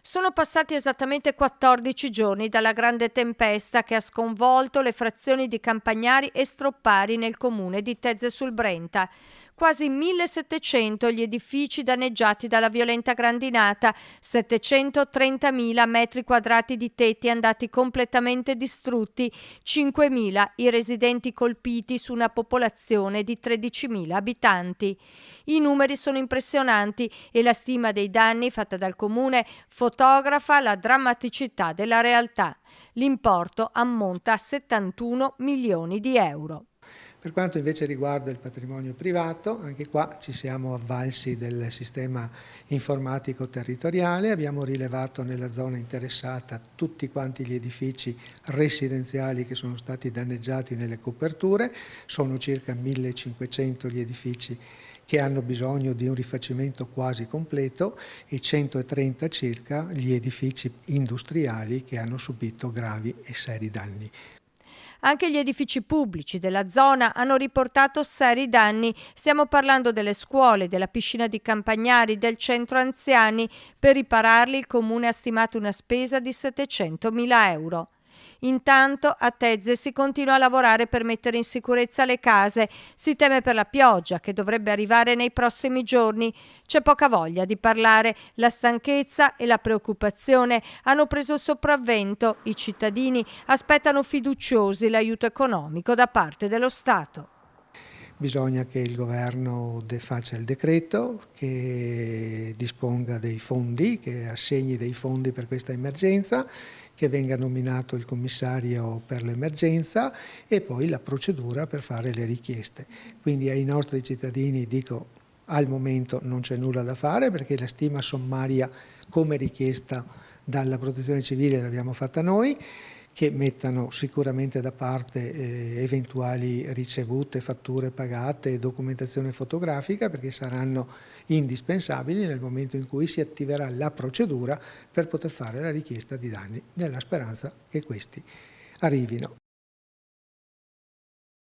Sono passati esattamente 14 giorni dalla grande tempesta che ha sconvolto le frazioni di Campagnari e Stroppari nel comune di Tezze sul Brenta. Quasi 1700 gli edifici danneggiati dalla violenta grandinata, 730.000 metri quadrati di tetti andati completamente distrutti, 5.000 i residenti colpiti su una popolazione di 13.000 abitanti. I numeri sono impressionanti e la stima dei danni fatta dal comune fotografa la drammaticità della realtà. L'importo ammonta a 71 milioni di euro. Per quanto invece riguarda il patrimonio privato, anche qua ci siamo avvalsi del sistema informatico territoriale, abbiamo rilevato nella zona interessata tutti quanti gli edifici residenziali che sono stati danneggiati nelle coperture, sono circa 1500 gli edifici che hanno bisogno di un rifacimento quasi completo e 130 circa gli edifici industriali che hanno subito gravi e seri danni. Anche gli edifici pubblici della zona hanno riportato seri danni. Stiamo parlando delle scuole, della piscina di Campagnari, del centro anziani. Per ripararli il comune ha stimato una spesa di 700.000 euro. Intanto a Tezze si continua a lavorare per mettere in sicurezza le case. Si teme per la pioggia che dovrebbe arrivare nei prossimi giorni. C'è poca voglia di parlare. La stanchezza e la preoccupazione hanno preso il sopravvento. I cittadini aspettano fiduciosi l'aiuto economico da parte dello Stato. Bisogna che il governo faccia il decreto, che disponga dei fondi, che assegni dei fondi per questa emergenza, che venga nominato il commissario per l'emergenza e poi la procedura per fare le richieste. Quindi ai nostri cittadini dico, al momento non c'è nulla da fare perché la stima sommaria come richiesta dalla Protezione Civile l'abbiamo fatta noi, che mettano sicuramente da parte eventuali ricevute, fatture pagate e documentazione fotografica perché saranno indispensabili nel momento in cui si attiverà la procedura per poter fare la richiesta di danni, nella speranza che questi arrivino.